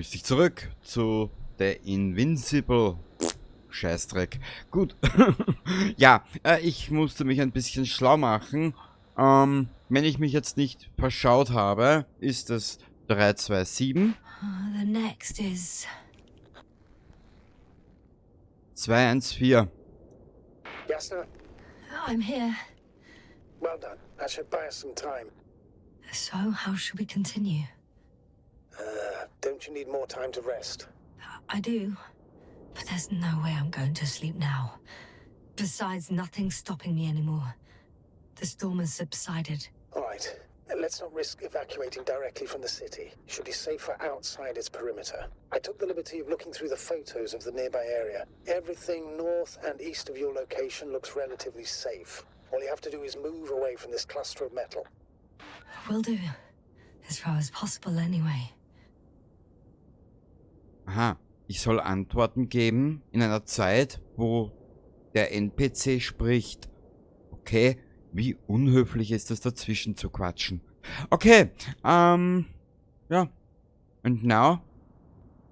Grüß dich zurück zu der Invincible. Scheißdreck. Gut. Ja, ich musste mich ein bisschen schlau machen. Wenn ich mich jetzt nicht verschaut habe, ist es 327 The next is 214. Yes, sir. I'm here. Well done. That should buy us some time. So, how should we continue? Don't you need more time to rest? I do, but there's no way I'm going to sleep now. Besides, nothing's stopping me anymore. The storm has subsided. All right. Let's not risk evacuating directly from the city. Should be safer outside its perimeter. I took the liberty of looking through the photos of the nearby area. Everything north and east of your location looks relatively safe. All you have to do is move away from this cluster of metal. Will do. As far as possible anyway. Aha, ich soll Antworten geben in einer Zeit, wo der NPC spricht. Okay, wie unhöflich ist es, dazwischen zu quatschen. Okay, ja. And now,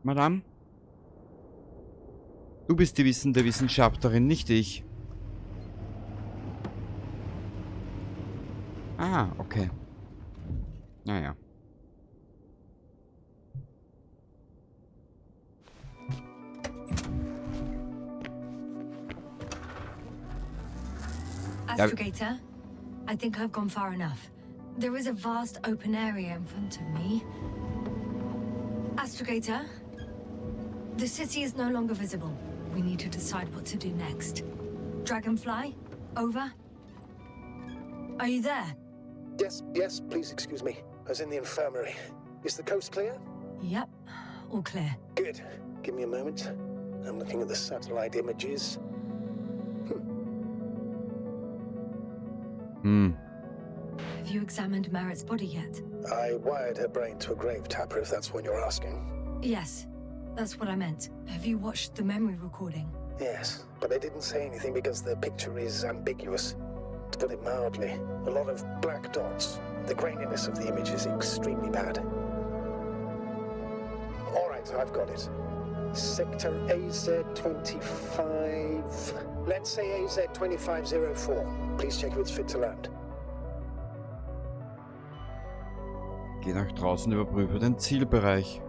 Madame? Du bist die wissende Wissenschaftlerin, nicht ich. Ah, okay. Naja. Astrogator, I think I've gone far enough. There is a vast open area in front of me. Astrogator, the city is no longer visible. We need to decide what to do next. Dragonfly, over. Are you there? Yes, please excuse me. I was in the infirmary. Is the coast clear? Yep, all clear. Good. Give me a moment. I'm looking at the satellite images. Have you examined Merritt's body yet? I wired her brain to a grave tapper, if that's what you're asking. Yes, that's what I meant. Have you watched the memory recording? Yes, but I didn't say anything because the picture is ambiguous. To put it mildly, a lot of black dots. The graininess of the image is extremely bad. All right, I've got it. Sector AZ-25... Let's say AZ-2504. Please check if it's fit to land. Geh nach draußen, überprüfe den Zielbereich.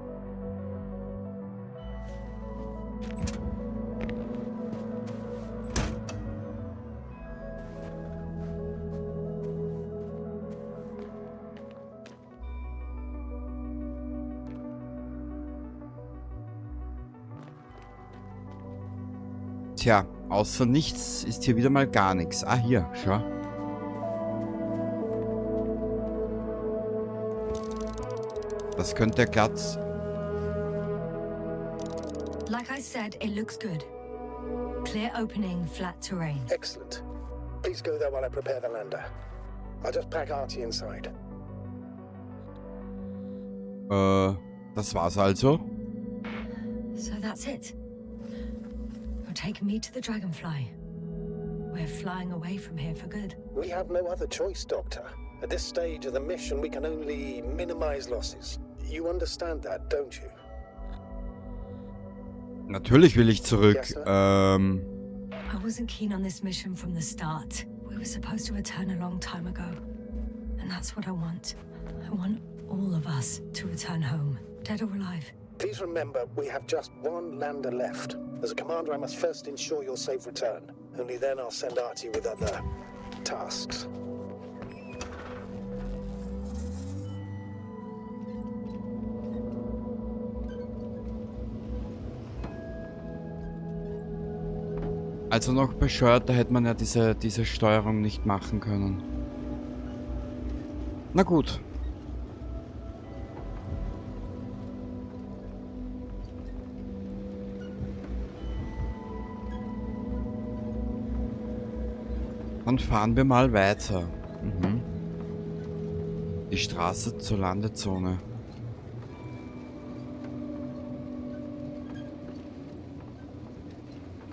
Tja, außer nichts ist hier wieder mal gar nichts. Ah, hier, schau. Das könnte glatt... Like I said, it looks good. Clear opening, flat terrain. Excellent. Please go there while I prepare the lander. I'll just pack Artie inside. Das war's also? So that's it. You're taking me to the Dragonfly. We're flying away from here for good. We have no other choice, Doctor. At this stage of the mission, we can only minimize losses. You understand that, don't you? Natürlich will ich zurück. Yes, sir. I wasn't keen on this mission from the start. We were supposed to return a long time ago. And that's what I want. I want all of us to return home, dead or alive. Please remember, we have just one lander left. As a commander, I must first ensure your safe return. Only then I'll send Artie with other tasks. Also noch bescheuert, da hätte man ja diese Steuerung nicht machen können. Na gut. Dann fahren wir mal weiter. Die Straße zur Landezone.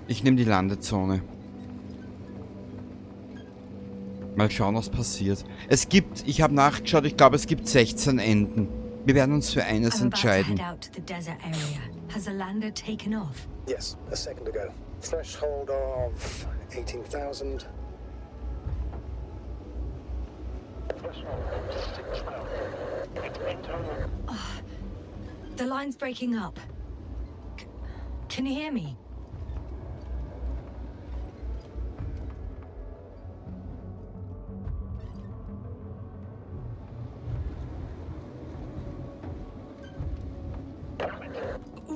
Ich nehme die Landezone. Mal schauen, was passiert. Ich habe nachgeschaut, ich glaube, es gibt 16 Enden. Wir werden uns für eines I'm about to entscheiden. head out to the desert area. Has the lander taken off? Yes, a second ago. Threshold of 18,000. The line's breaking up. Can you hear me?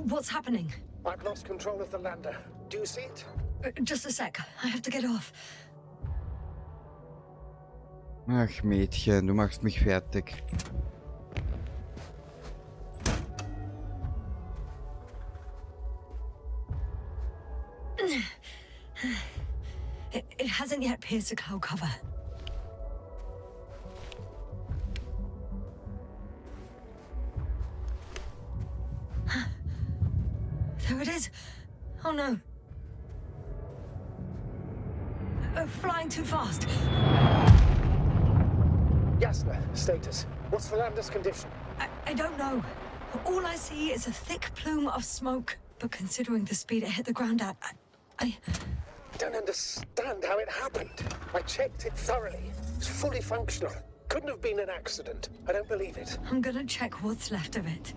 What's happening? I've lost control of the lander. Do you see it? Just a sec. I have to get off. Ach, Mädchen, du machst mich fertig. It hasn't yet pierced the cloud cover. There it is. Oh no. Flying too fast. Yasna, status. What's the lander's condition? I don't know. All I see is a thick plume of smoke. But considering the speed it hit the ground at, I Don't understand how it happened. I checked it thoroughly. It's fully functional. Couldn't have been an accident. I don't believe it. I'm gonna check what's left of it.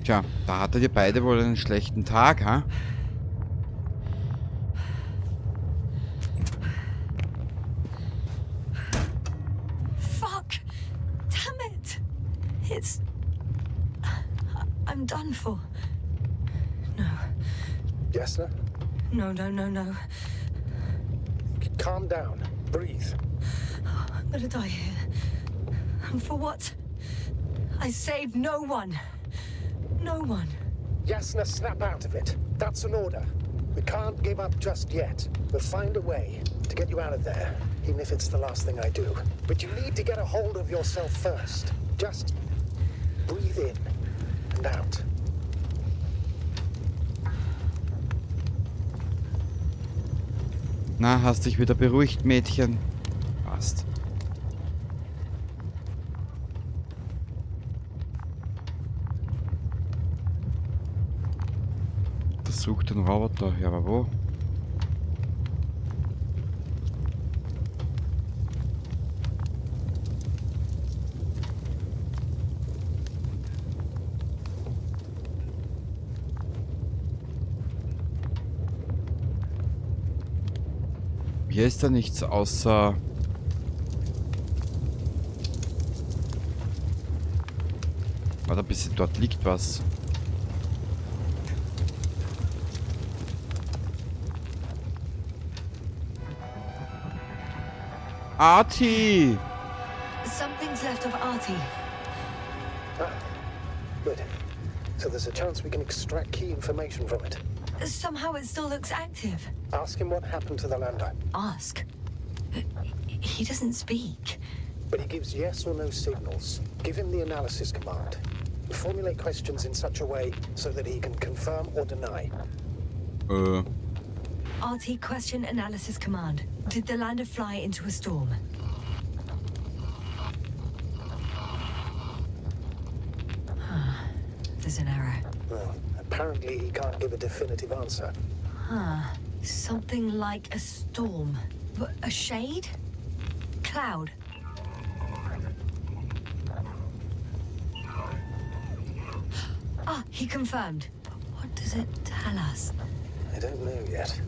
Tja, da hattet ihr beide wohl einen schlechten Tag, ha? Fuck! Damn it! It's... I'm done for. No. Yasna, No. calm down. Breathe. I'm gonna die here. And for what? I saved no one. No one. Yasna, snap out of it. That's an order. We can't give up just yet. We'll find a way to get you out of there, even if it's the last thing I do. But you need to get a hold of yourself first. Just breathe in and out. Na, hast dich wieder beruhigt, Mädchen? Passt. Das sucht den Roboter. Ja, aber wo? Hier ist da nichts außer... Warte ein bisschen, dort liegt was. Arti! Something's left of Artie. Ah, good. So there's a chance we can extract key information from it. Somehow it still looks active. Ask him what happened to the lander. Ask. He doesn't speak. But he gives yes or no signals. Give him the analysis command. Formulate questions in such a way so that he can confirm or deny. RT question analysis command. Did the lander fly into a storm? There's an error. Well, apparently he can't give a definitive answer. Something like a storm. A shade? Cloud? Ah, he confirmed. But what does it tell us? I don't know yet.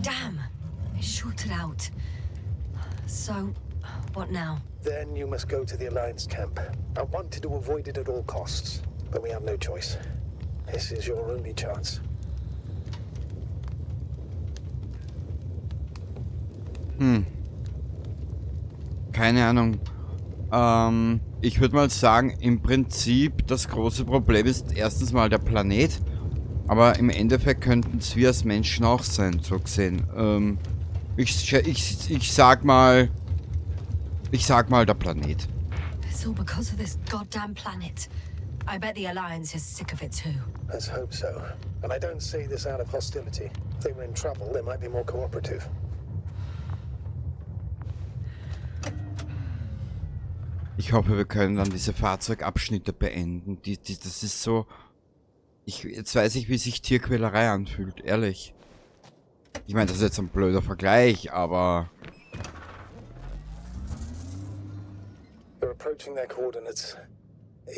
Damn! It shorted out. So, what now? Then you must go to the Alliance camp. I wanted to avoid it at all costs, but we have no choice. This is your only chance. Keine Ahnung. Ich würde mal sagen, im Prinzip das große Problem ist erstens mal der Planet. Aber im Endeffekt könnten es wir als Menschen auch sein, so gesehen. Ich sag mal der Planet. It's all because of this goddamn planet. I bet the Alliance is sick of it too. Let's hope so. And I don't say this out of hostility. If they were in trouble, they might be more cooperative. Ich hoffe, wir können dann diese Fahrzeugabschnitte beenden. Das ist so... Jetzt weiß ich, wie sich Tierquälerei anfühlt, ehrlich. Ich meine, das ist jetzt ein blöder Vergleich, aber... We're approaching their coordinates.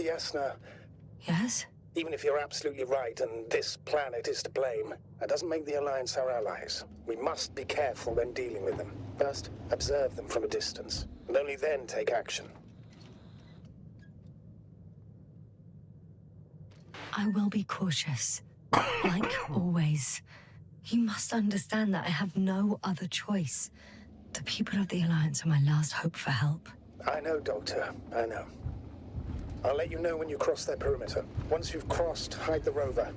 Jasna, Yes? even if you're absolutely right and this planet is to blame, that doesn't make the Alliance our allies. We must be careful when dealing with them. First, observe them from a distance, and only then take action. I will be cautious. Like always. You must understand that I have no other choice. The people of the Alliance are my last hope for help. I know, Doctor. I know. I'll let you know when you cross their perimeter. Once you've crossed, hide the rover.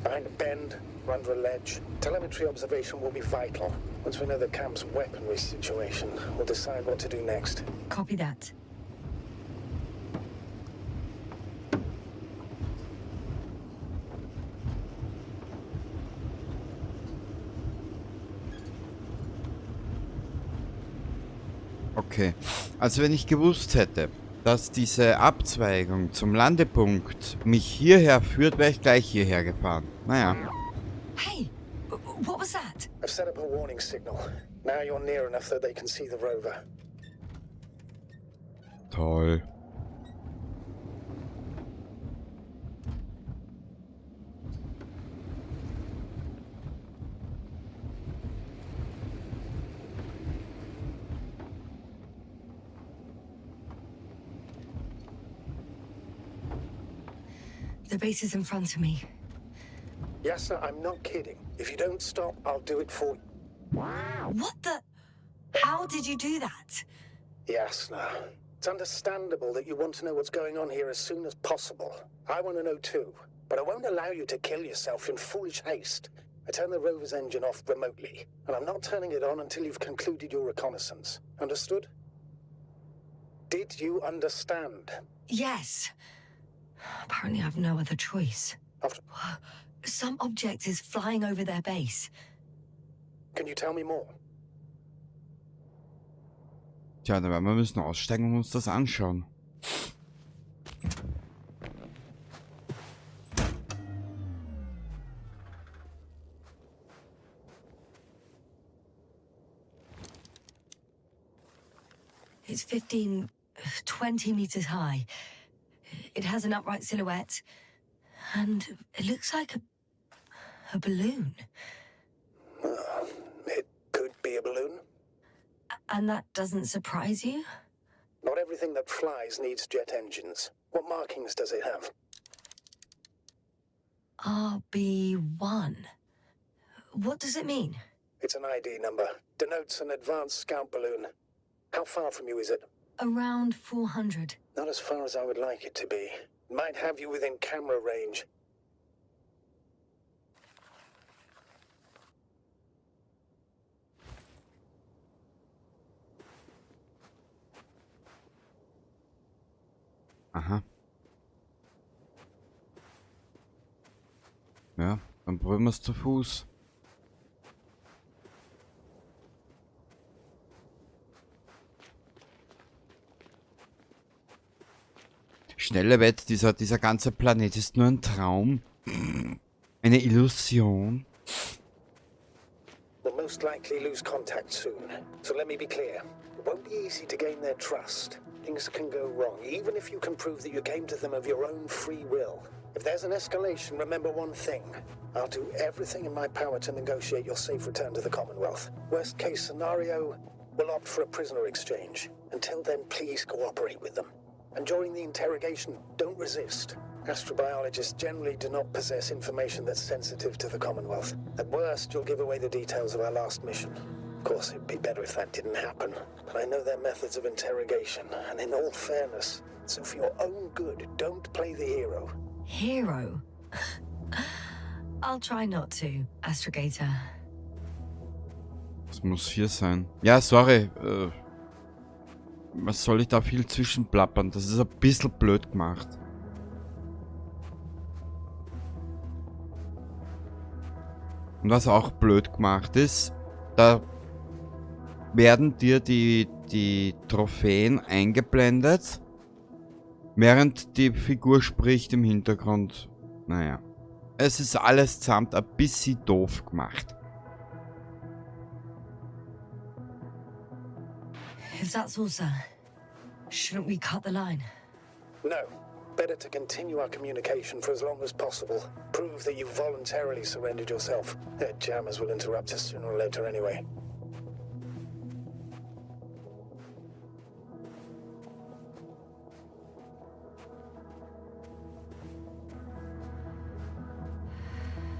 Behind a bend, or under a ledge. Telemetry observation will be vital. Once we know the camp's weaponry situation, we'll decide what to do next. Copy that. Okay. Also wenn ich gewusst hätte, dass diese Abzweigung zum Landepunkt mich hierher führt, wäre ich gleich hierher gefahren. Naja. Hey! What was that? I've set up a warning signal. Now you're near enough that they can see the rover. Toll. The base is in front of me. Yes, sir, I'm not kidding. If you don't stop, I'll do it for you. What the? How did you do that? Jasna, it's understandable that you want to know what's going on here as soon as possible. I want to know too, but I won't allow you to kill yourself in foolish haste. I turned the rover's engine off remotely, and I'm not turning it on until you've concluded your reconnaissance. Understood? Did you understand? Yes. Apparently I have no other choice. After- Some object is flying over their base. Can you tell me more? Tja, dann werden wir müssen aussteigen und uns das anschauen. It's 15, 20 meters high. It has an upright silhouette, and it looks like a balloon. It could be a balloon. And that doesn't surprise you? Not everything that flies needs jet engines. What markings does it have? RB1. What does it mean? It's an ID number. Denotes an advanced scout balloon. How far from you is it? Around 400. Not as far as I would like it to be. Might have you within camera range. Aha. Ja, dann probieren wir es zu Fuß. Schnelle Wett, dieser ganze Planet ist nur ein Traum. Eine Illusion. We'll most likely lose contact soon. So let me be clear. It won't be easy to gain their trust. Things can go wrong, even if you can prove that you came to them of your own free will. If there's an escalation, remember one thing. I'll do everything in my power to negotiate your safe return to the Commonwealth. Worst case scenario, we'll opt for a prisoner exchange. Until then, please cooperate with them. And during the interrogation, don't resist. Astrobiologists generally do not possess information that's sensitive to the Commonwealth. At worst, you'll give away the details of our last mission. Of course, it'd be better if that didn't happen. But I know their methods of interrogation, and in all fairness, so for your own good, don't play the hero. Hero? I'll try not to, Astrogator. Das muss hier sein. Ja, sorry. Was soll ich da viel zwischenplappern? Das ist ein bisschen blöd gemacht. Und was auch blöd gemacht ist, da werden dir die Trophäen eingeblendet, während die Figur spricht im Hintergrund. Naja, es ist alles samt ein bisschen doof gemacht. If that's all, sir, shouldn't we cut the line? No. Better to continue our communication for as long as possible. Prove that you voluntarily surrendered yourself. Their jammers will interrupt us sooner or later anyway.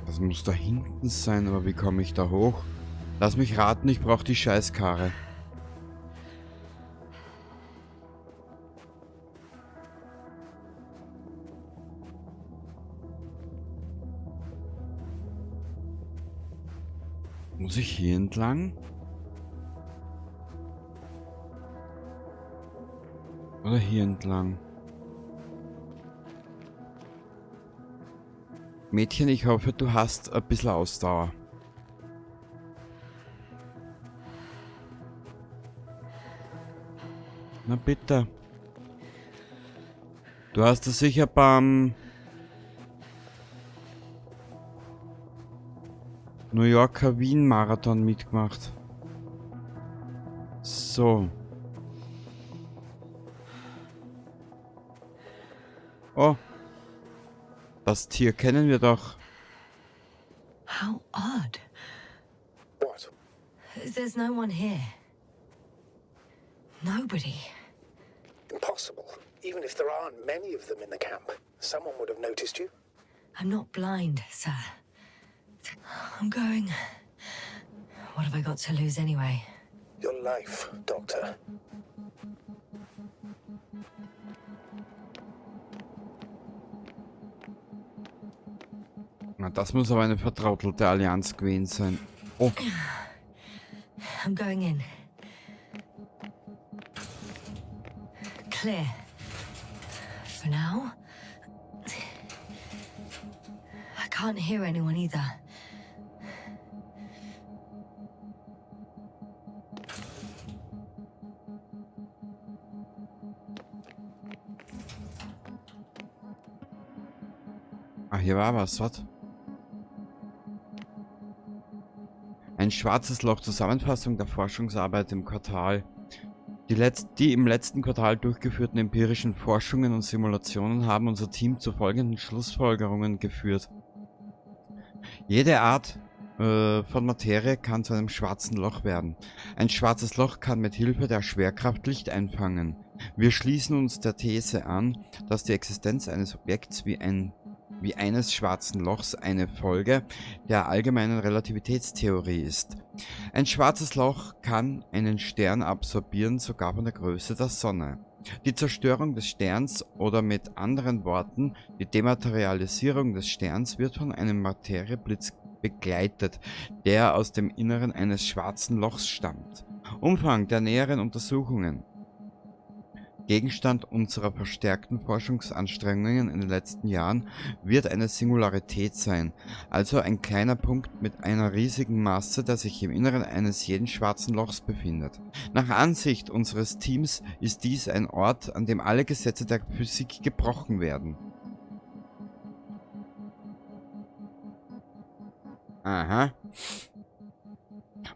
Das muss da hinten sein, aber wie komme ich da hoch? Lass mich raten, ich brauche die Scheißkarre. Muss ich hier entlang? Oder hier entlang? Mädchen, ich hoffe, du hast ein bisschen Ausdauer. Na bitte. Du hast es sicher beim New Yorker Wien-Marathon mitgemacht. So. Oh. Das Tier kennen wir doch. How odd. What? There's no one here. Nobody. Impossible. Even if there aren't many of them in the camp, someone would have noticed you. I'm not blind, sir. I'm going. What have I got to lose anyway? Your life, Doctor. Na, das muss aber eine vertrautelte Allianz gewesen sein. Oh. I'm going in. Clear. For now. I can't hear anyone either. Ah, hier war was, was? Ein schwarzes Loch, Zusammenfassung der Forschungsarbeit im Quartal. Die im letzten Quartal durchgeführten empirischen Forschungen und Simulationen haben unser Team zu folgenden Schlussfolgerungen geführt. Jede Art von Materie kann zu einem schwarzen Loch werden. Ein schwarzes Loch kann mit Hilfe der Schwerkraft Licht einfangen. Wir schließen uns der These an, dass die Existenz eines Objekts wie eines schwarzen Lochs eine Folge der allgemeinen Relativitätstheorie ist. Ein schwarzes Loch kann einen Stern absorbieren, sogar von der Größe der Sonne. Die Zerstörung des Sterns oder mit anderen Worten die Dematerialisierung des Sterns wird von einem Materieblitz begleitet, der aus dem Inneren eines schwarzen Lochs stammt. Umfang der näheren Untersuchungen. Gegenstand unserer verstärkten Forschungsanstrengungen in den letzten Jahren wird eine Singularität sein, also ein kleiner Punkt mit einer riesigen Masse, der sich im Inneren eines jeden schwarzen Lochs befindet. Nach Ansicht unseres Teams ist dies ein Ort, an dem alle Gesetze der Physik gebrochen werden. Aha.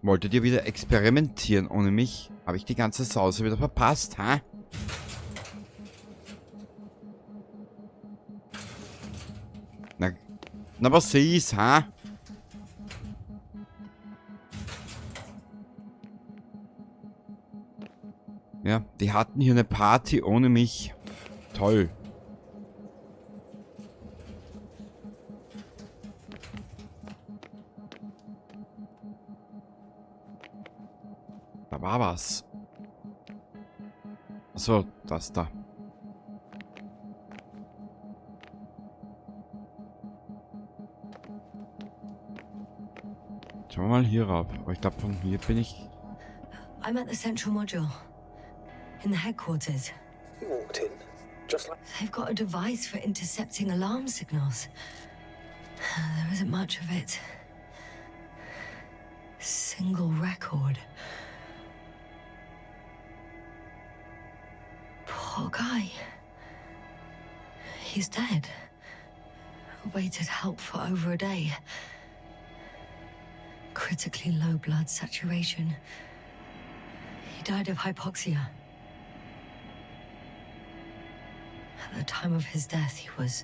Wolltet ihr wieder experimentieren ohne mich? Habe ich die ganze Sause wieder verpasst, ha? Na was ist, ha? Ja, die hatten hier eine Party ohne mich. Toll. Da war was. Achso, das da. Schauen wir mal hier rauf. Aber ich glaube, von hier bin ich... I'm at the central module. In the headquarters. You walked in, just like... They've got a device for intercepting alarm signals. There isn't much of it. single record. Poor guy. He's dead. Waited help for over a day. Critically low blood saturation. He died of hypoxia. At the time of his death, he was...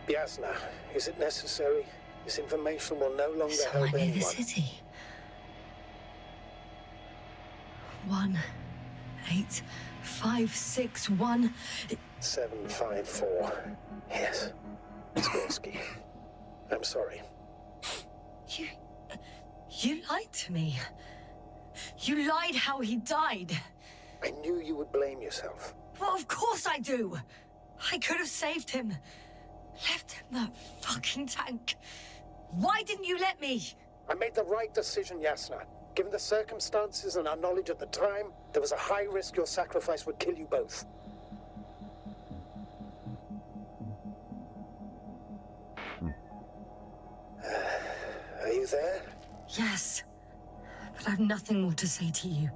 Yasna, is it necessary? This information will no longer somewhere help near anyone. the city. 18561. 754. Yes. It's Gorski. I'm sorry. You lied to me. You lied how he died. I knew you would blame yourself. Well, of course I do. I could have saved him. Left him that fucking tank. Why didn't you let me? I made the right decision, Yasna. Given the circumstances and our knowledge at the time, there was a high risk your sacrifice would kill you both. Are you there? Yes. But I've nothing more to say to you,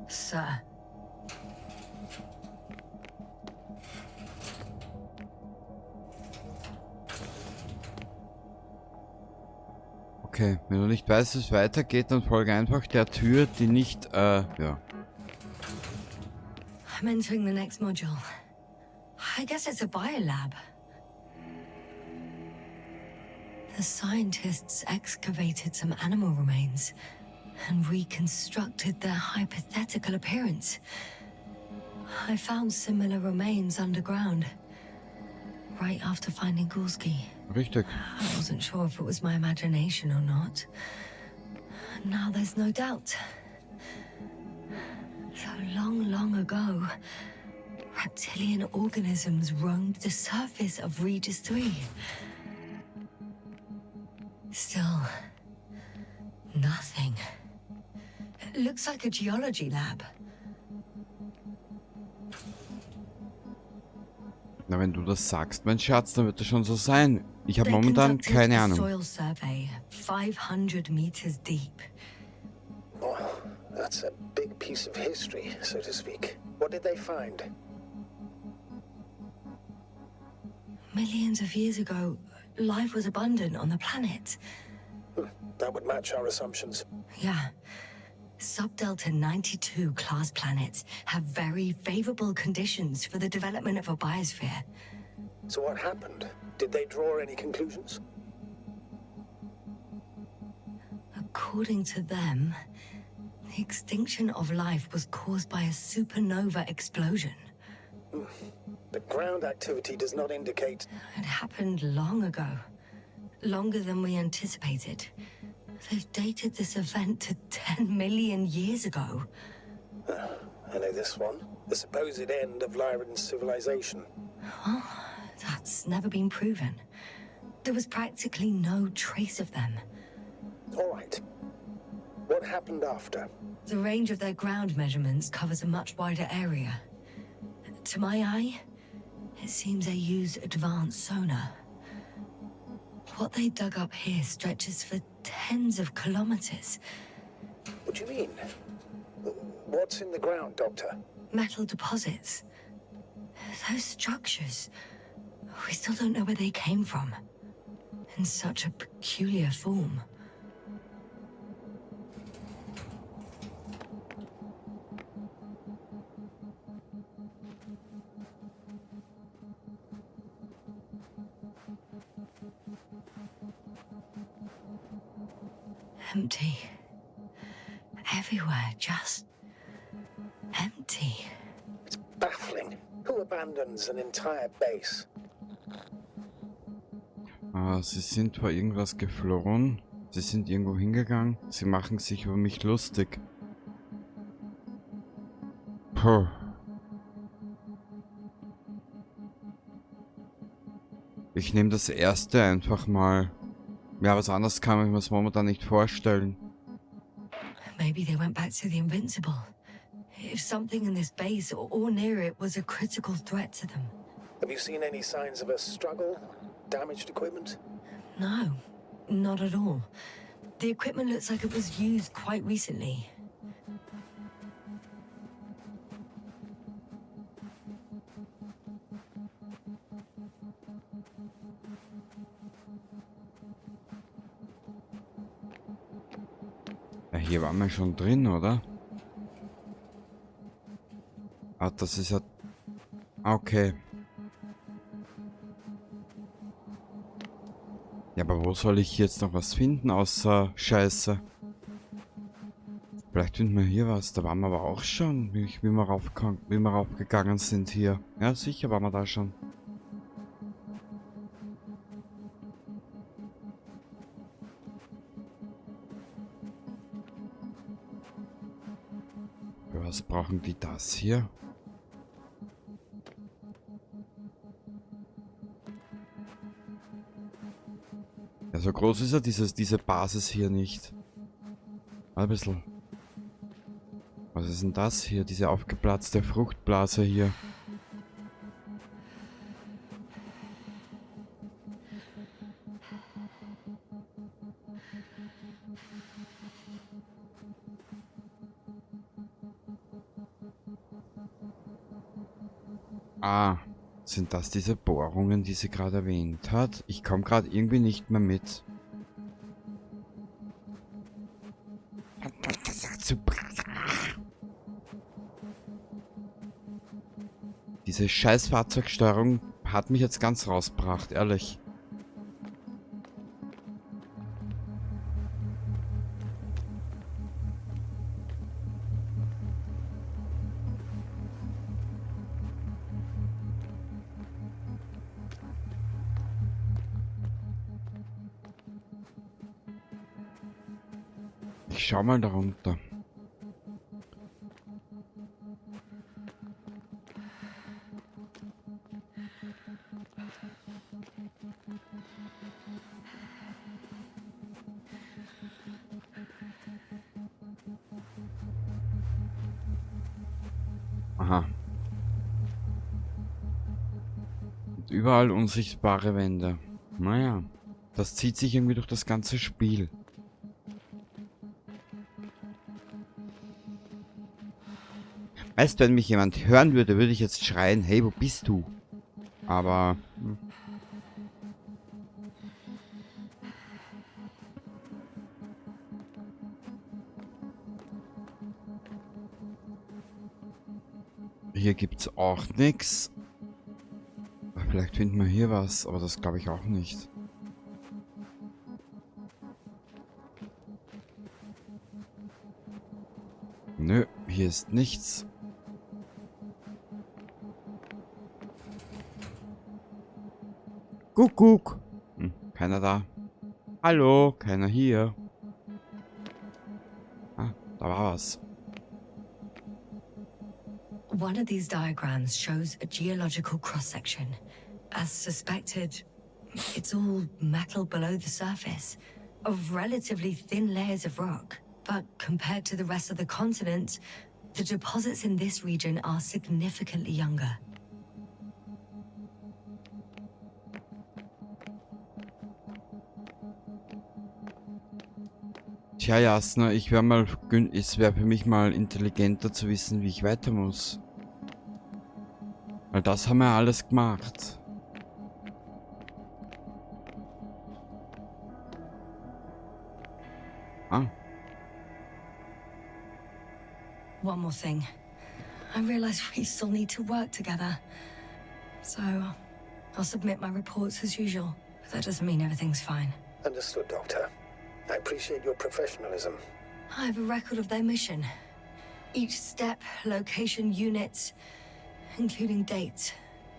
sir. Okay, wenn du nicht weißt, wie es weitergeht, dann folge einfach der Tür, die nicht, ja. I'm entering the next module. I guess it's a biolab. The scientists excavated some animal remains and reconstructed their hypothetical appearance. I found similar remains underground, right after finding Gorski. Richtig. I wasn't sure if it was my imagination or not. Now there's no doubt. So long, long ago, reptilian organisms roamed the surface of Regis 3. Still, nothing. It looks like a geology lab. Na, wenn du das sagst, mein Schatz, dann wird das schon so sein. Ich habe They momentan conducted keine a Ahnung. soil survey, 500 meters deep. Oh, that's a big piece of history, so to speak. What did they find? Millions of years ago, life was abundant on the planet. That would match our assumptions. Yeah. Subdelta 92 class planets have very favorable conditions for the development of a biosphere. So what happened? Did they draw any conclusions? According to them, the extinction of life was caused by a supernova explosion. The ground activity does not indicate... It happened long ago. Longer than we anticipated. They've dated this event to 10 million years ago. I know this one. The supposed end of Lyran's civilization. Well, that's never been proven. There was practically no trace of them. All right. What happened after? The range of their ground measurements covers a much wider area. To my eye, it seems they used advanced sonar. What they dug up here stretches for tens of kilometers. What do you mean? What's in the ground, Doctor? Metal deposits. Those structures. We still don't know where they came from. In such a peculiar form. Empty. Everywhere, just empty. It's baffling. Who abandons an entire base? Sie sind vor irgendwas geflohen. Sie sind irgendwo hingegangen. Sie machen sich über mich lustig. Puh. Ich nehme das erste einfach mal. Ja, was anderes kann ich mir das momentan nicht vorstellen. Maybe they went back to the Invincible. If something in this base or near it was a critical threat to them. Have you seen any signs of a struggle? Damaged equipment? No, not at all. The equipment looks like it was used quite recently. Ja, hier waren wir schon drin, oder? Ah, das ist ja... Okay. Ja, aber wo soll ich jetzt noch was finden, außer Scheiße? Vielleicht finden wir hier was. Da waren wir aber auch schon, wie wir raufgegangen sind hier. Ja, sicher waren wir da schon. Für was brauchen die das hier? Ja, so groß ist ja diese Basis hier nicht. Ein bisschen. Was ist denn das hier? Diese aufgeplatzte Fruchtblase hier. Ah, sind das diese Bohrungen, die sie gerade erwähnt hat? Ich komme gerade irgendwie nicht mehr mit. Diese scheiß Fahrzeugsteuerung hat mich jetzt ganz rausgebracht, ehrlich. Ich schau mal da runter. Aha. Und überall unsichtbare Wände. Naja, das zieht sich irgendwie durch das ganze Spiel. Weißt du, wenn mich jemand hören würde, würde ich jetzt schreien, hey, wo bist du? Aber... Hier gibt's auch nichts. Vielleicht finden wir hier was, aber das glaube ich auch nicht. Nö, hier ist nichts. Kuckuck. Keiner da. Hallo, keiner hier. Ah, da war was. One of these diagrams shows a geological cross-section. As suspected, it's all metal below the surface, of relatively thin layers of rock. But compared to the rest of the continent, the deposits in this region are significantly younger. Tja, Jasna, es wäre für mich mal intelligenter zu wissen, wie ich weiter muss. Weil das haben wir alles gemacht. Ah. One more thing. I realize we still need to work together. So, I'll submit my reports as usual. But that doesn't mean everything's fine. Understood, Doctor. I appreciate your professionalism. I have a record of their mission. Each step, location, units, including dates.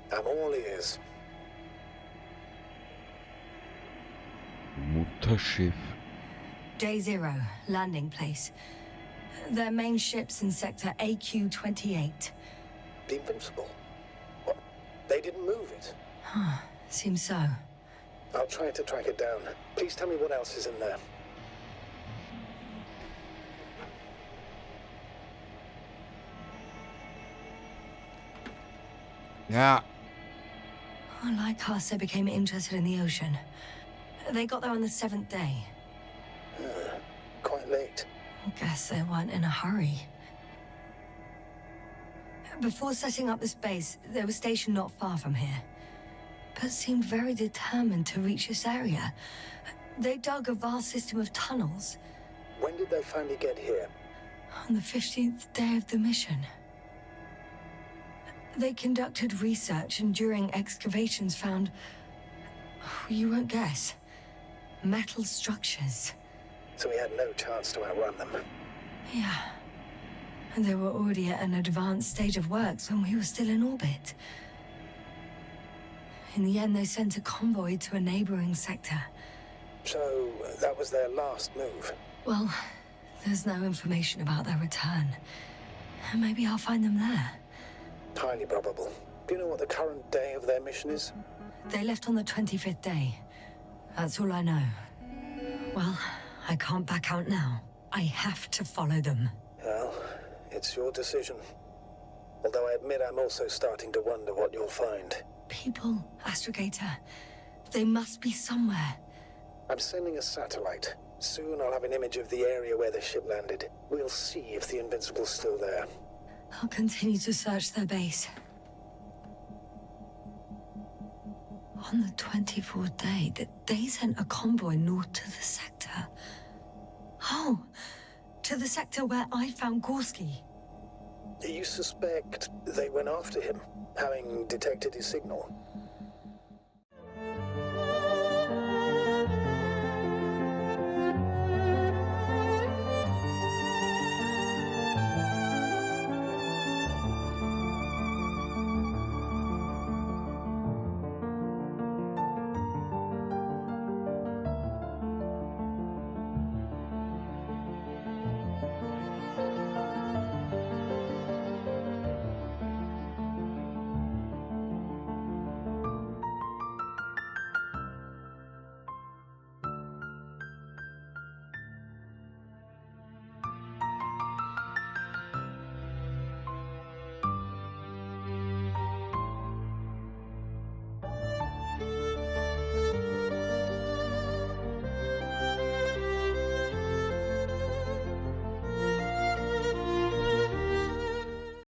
I'm all ears. Mutterschiff. Day 0, landing place. Their main ship's in sector AQ-28. The Invincible? What? They didn't move it? Huh, seems so. I'll try to track it down. Please tell me what else is in there. Ja. Oh, like us, they became interested in the ocean. They got there on the 7th day. late. Guess they weren't in a hurry. Before setting up this base, they were stationed not far from here, but seemed very determined to reach this area. They dug a vast system of tunnels When did they finally get here? on the 15th day of the mission. They conducted research and during excavations found, you won't guess, metal structures. So we had no chance to outrun them. Yeah. And they were already at an advanced stage of works when we were still in orbit. In the end, they sent a convoy to a neighboring sector. So that was their last move. Well, there's no information about their return. Maybe I'll find them there. Highly probable. Do you know what the current day of their mission is? They left on the 25th day. That's all I know. Well, I can't back out now. I have to follow them. Well, it's your decision. Although I admit I'm also starting to wonder what you'll find. People, Astrogator. They must be somewhere. I'm sending a satellite. Soon I'll have an image of the area where the ship landed. We'll see if the Invincible's still there. I'll continue to search their base. On the 24th day, they sent a convoy north to the sector. Oh, to the sector where I found Gorski. You suspect they went after him, having detected his signal?